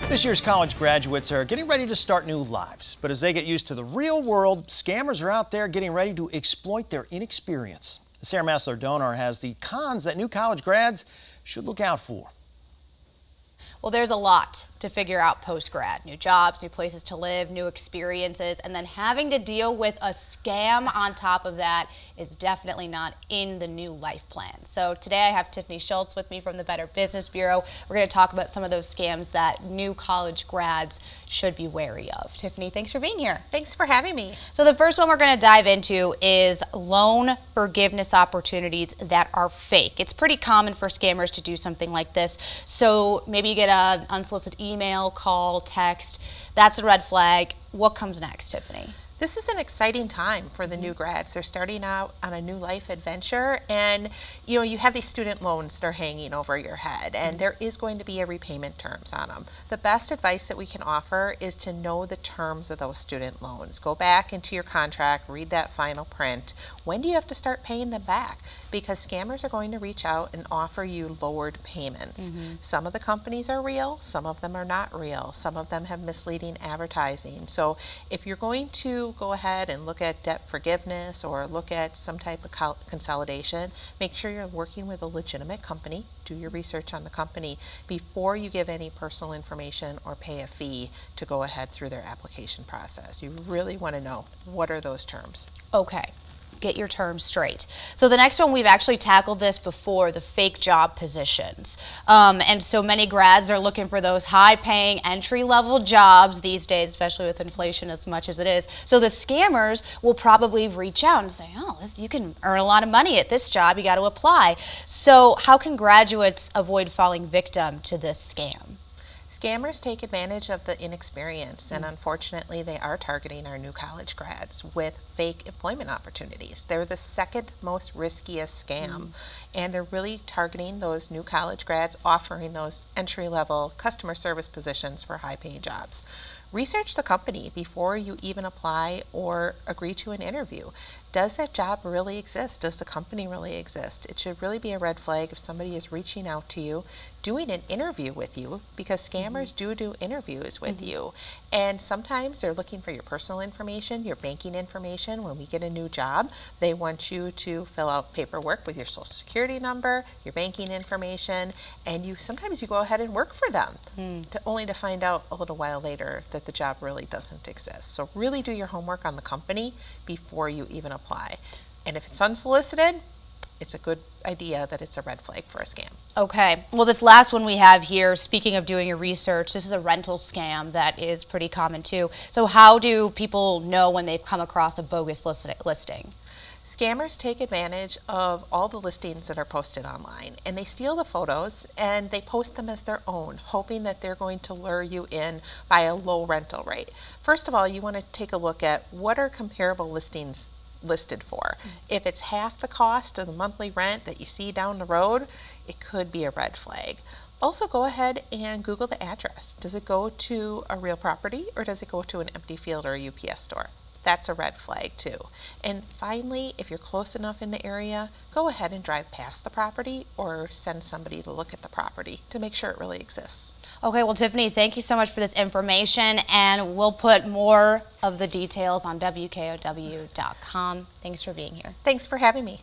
This year's college graduates are getting ready to start new lives, but as they get used to the real world, scammers are out there getting ready to exploit their inexperience. Sara Maslar-Donar has the cons that new college grads should look out for. Well, there's a lot to figure out post-grad. New jobs, new places to live, new experiences, and then having to deal with a scam on top of that is definitely not in the new life plan. So today I have Tiffany Schultz with me from the Better Business Bureau. We're going to talk about some of those scams that new college grads should be wary of. Tiffany, thanks for being here. Thanks for having me. So the first one we're going to dive into is loan forgiveness opportunities that are fake. It's pretty common for scammers to do something like this. So maybe you get an unsolicited email, call, text. That's a red flag. What comes next, Tiffany? This is an exciting time for the new grads. They're starting out on a new life adventure, and you have these student loans that are hanging over your head, and there is going to be a repayment terms on them. The best advice that we can offer is to know the terms of those student loans. Go back into your contract, read that final print. When do you have to start paying them back? Because scammers are going to reach out and offer you lowered payments. Some of the companies are real, some of them are not real. Some of them have misleading advertising. So if you're going to go ahead and look at debt forgiveness or look at some type of consolidation, make sure you're working with a legitimate company. Do your research on the company before you give any personal information or pay a fee to go ahead through their application process. You really want to know what are those terms. Okay. Get your terms straight. So the next one, we've actually tackled this before, the fake job positions. And so many grads are looking for those high-paying entry-level jobs these days, especially with inflation as much as it is. So the scammers will probably reach out and say, oh, you can earn a lot of money at this job, you got to apply. So how can graduates avoid falling victim to this scam? Scammers take advantage of the inexperience, and unfortunately they are targeting our new college grads with fake employment opportunities. They're the second most riskiest scam, and they're really targeting those new college grads, offering those entry-level customer service positions for high-paying jobs. Research the company before you even apply or agree to an interview. Does that job really exist? Does the company really exist? It should really be a red flag if somebody is reaching out to you, doing an interview with you, because scammers do interviews with you. And sometimes they're looking for your personal information, your banking information. When we get a new job, they want you to fill out paperwork with your social security number, your banking information, and sometimes you go ahead and work for them, only to find out a little while later that the job really doesn't exist. So really do your homework on the company before you even apply. And if it's unsolicited, it's a good idea that it's a red flag for a scam. Okay, well, this last one we have here, speaking of doing your research, this is a rental scam that is pretty common too. So how do people know when they've come across a bogus listing? Scammers take advantage of all the listings that are posted online, and they steal the photos and they post them as their own, hoping that they're going to lure you in by a low rental rate. First of all, you want to take a look at what are comparable listings listed for. If it's half the cost of the monthly rent that you see down the road, it could be a red flag. Also, go ahead and Google the address. Does it go to a real property or does it go to an empty field or a UPS store? That's a red flag too. And finally, if you're close enough in the area, go ahead and drive past the property or send somebody to look at the property to make sure it really exists. Okay, well, Tiffany, thank you so much for this information, and we'll put more of the details on WKOW.com. Thanks for being here. Thanks for having me.